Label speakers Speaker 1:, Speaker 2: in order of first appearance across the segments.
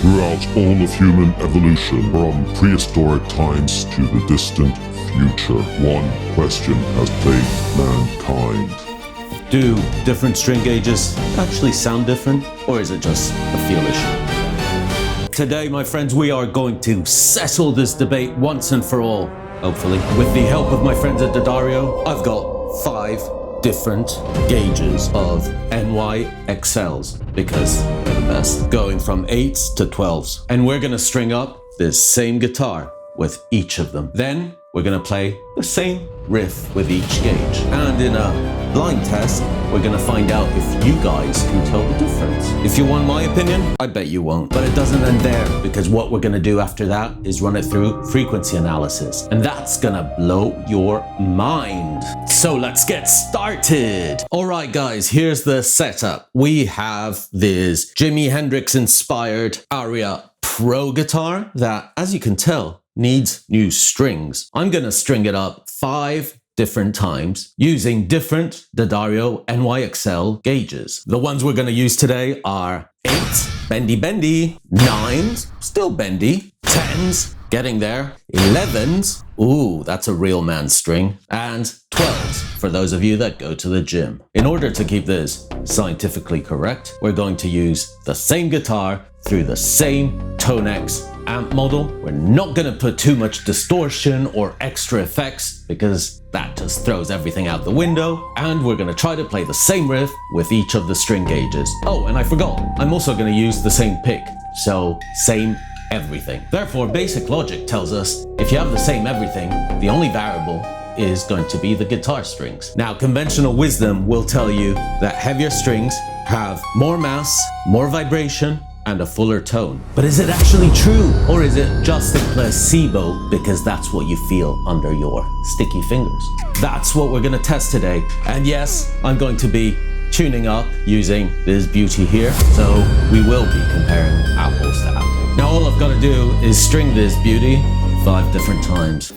Speaker 1: throughout all of human evolution, from prehistoric times to the distant future, one question has plagued mankind.
Speaker 2: Do different string gauges actually sound different, or is it just a feel issue? Today, my friends, we are going to settle this debate once and for all, hopefully. With the help of my friends at D'Addario, I've got 5 different gauges of NYXLs because they're the best, going from 8s to 12s. And we're gonna string up this same guitar with each of them. Then we're gonna play the same riff with each gauge. And in a blind test, we're gonna find out if you guys can tell the difference. If you want my opinion, I bet you won't. But it doesn't end there, because what we're gonna do after that is run it through frequency analysis. And that's gonna blow your mind. So let's get started. All right, guys, here's the setup. We have this Jimi Hendrix inspired Aria Pro guitar that, as you can tell, needs new strings. I'm gonna string it up 5 different times using different D'Addario NYXL gauges. The ones we're gonna use today are 8s, bendy bendy, 9s, still bendy, 10s, getting there, 11s, ooh, that's a real man string, and 12s, for those of you that go to the gym. In order to keep this scientifically correct, we're going to use the same guitar through the same Tonex amp model. We're not gonna put too much distortion or extra effects because that just throws everything out the window. And we're gonna try to play the same riff with each of the string gauges. Oh, and I forgot, I'm also gonna use the same pick. So same everything. Therefore, basic logic tells us if you have the same everything, the only variable is going to be the guitar strings. Now, conventional wisdom will tell you that heavier strings have more mass, more vibration, and a fuller tone. But is it actually true? Or is it just a placebo because that's what you feel under your sticky fingers? That's what we're gonna test today. And yes, I'm going to be tuning up using this beauty here. So we will be comparing apples to apples. Now all I've gotta do is string this beauty 5 different times.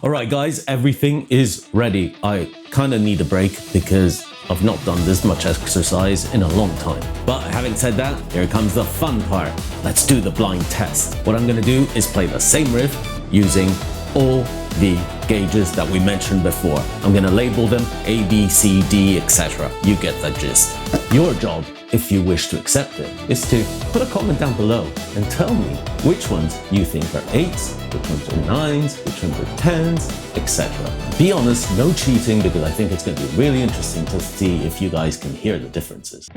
Speaker 2: All right, guys, everything is ready. I kind of need a break because I've not done this much exercise in a long time. But having said that, here comes the fun part. Let's do the blind test. What I'm gonna do is play the same riff using all the gauges that we mentioned before. I'm gonna label them A, B, C, D, etc. You get the gist. Your job, if you wish to accept it, is to put a comment down below and tell me which ones you think are 8s, which ones are 9s, which ones are 10s, etc. Be honest, no cheating, because I think it's going to be really interesting to see if you guys can hear the differences.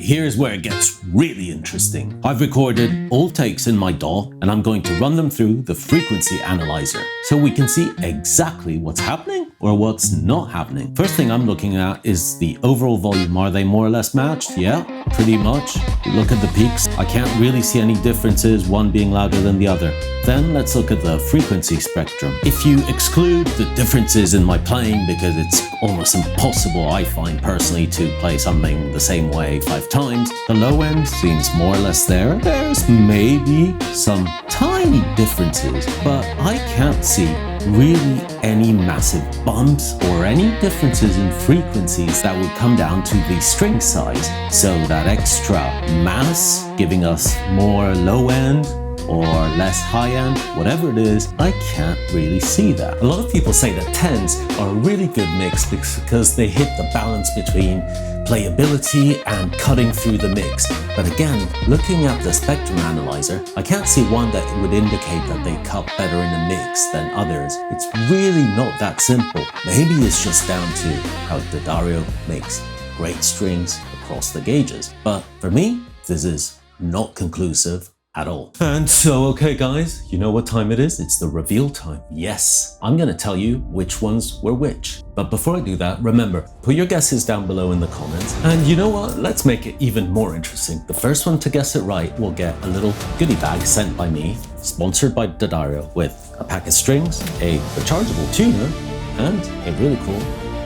Speaker 2: Here's where it gets really interesting. I've recorded all takes in my DAW and I'm going to run them through the frequency analyzer so we can see exactly what's happening. or what's not happening. First thing I'm looking at is the overall volume. Are they more or less matched? Yeah, pretty much. Look at the peaks. I can't really see any differences, one being louder than the other. Then let's look at the frequency spectrum. If you exclude the differences in my playing, because it's almost impossible, I find personally, to play something the same way 5 times, the low end seems more or less there. There's maybe some tiny differences, but I can't see really any massive bumps or any differences in frequencies that would come down to the string size. So that extra mass giving us more low end or less high end, whatever it is, I can't really see that. A lot of people say that 10s are a really good mix because they hit the balance between playability and cutting through the mix. But again, looking at the spectrum analyzer, I can't see one that would indicate that they cut better in the mix than others. It's really not that simple. Maybe it's just down to how D'Addario makes great strings across the gauges. But for me, this is not conclusive at all. And so, okay guys, you know what time it is? It's the reveal time. Yes, I'm gonna tell you which ones were which. But before I do that, remember, put your guesses down below in the comments. And you know what? Let's make it even more interesting. The first one to guess it right will get a little goodie bag sent by me, sponsored by D'Addario, with a pack of strings, a rechargeable tuner, and a really cool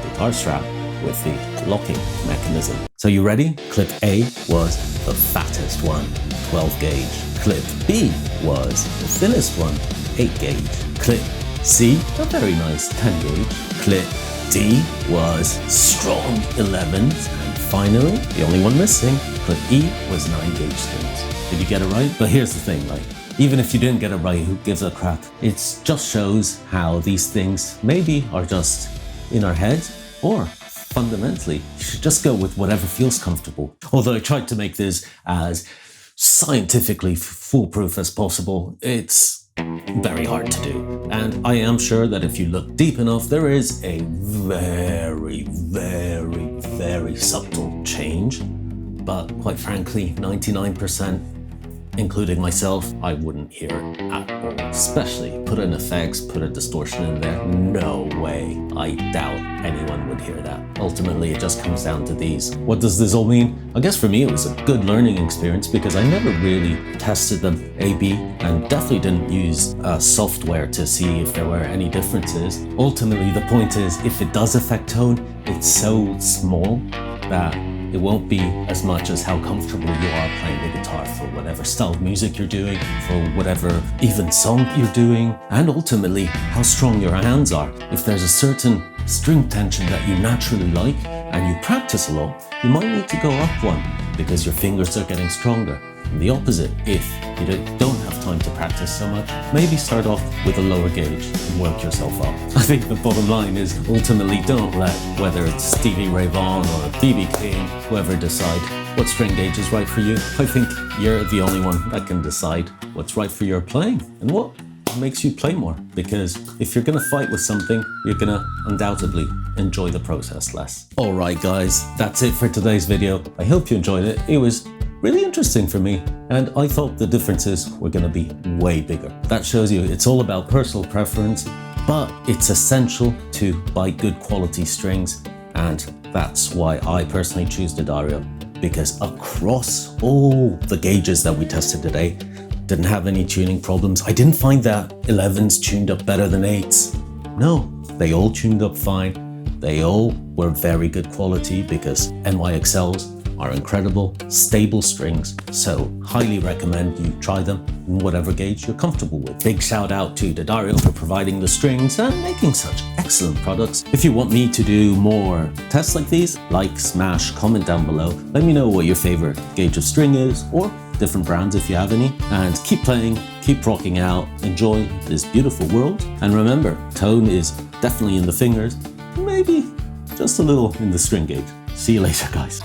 Speaker 2: guitar strap with the locking mechanism. So you ready? Clip A was the fattest one, 12 gauge. Clip B was the thinnest one, 8 gauge. Clip C, a very nice 10 gauge. Clip D was strong 11s. And finally, the only one missing, clip E was 9 gauge strings. Did you get it right? But here's the thing, like, even if you didn't get it right, who gives a crap? It just shows how these things maybe are just in our heads, or fundamentally, you should just go with whatever feels comfortable. Although I tried to make this as scientifically foolproof as possible, it's very hard to do. And I am sure that if you look deep enough, there is a very, very, very subtle change. But quite frankly, 99%, including myself, I wouldn't hear it at all. Especially put in effects, put a distortion in there. No way. I doubt anyone would hear that. Ultimately, it just comes down to these. What does this all mean? I guess for me, it was a good learning experience because I never really tested them A/B and definitely didn't use software to see if there were any differences. Ultimately, the point is, if it does affect tone, it's so small that it won't be as much as how comfortable you are playing the guitar for whatever style of music you're doing, for whatever even song you're doing, and ultimately how strong your hands are. If there's a certain string tension that you naturally like and you practice a lot, you might need to go up one because your fingers are getting stronger. And the opposite, if you don't have time to practice so much, maybe start off with a lower gauge and work yourself up. I think the bottom line is ultimately don't let, whether it's Stevie Ray Vaughan or B.B. King, whoever decide what string gauge is right for you. I think you're the only one that can decide what's right for your playing and what makes you play more. Because if you're gonna fight with something, you're gonna undoubtedly enjoy the process less. All right, guys, that's it for today's video. I hope you enjoyed it. It was really interesting for me, and I thought the differences were going to be way bigger. That shows you it's all about personal preference, but it's essential to buy good quality strings, and that's why I personally choose D'Addario, because across all the gauges that we tested today, didn't have any tuning problems. I didn't find that 11s tuned up better than 8s. No, they all tuned up fine. They all were very good quality because NYXLs are incredible, stable strings, so highly recommend you try them in whatever gauge you're comfortable with. Big shout out to D'Addario for providing the strings and making such excellent products. If you want me to do more tests like these, like, smash, comment down below. Let me know what your favorite gauge of string is, or different brands if you have any. And keep playing, keep rocking out, enjoy this beautiful world. And remember, tone is definitely in the fingers, maybe just a little in the string gauge. See you later, guys.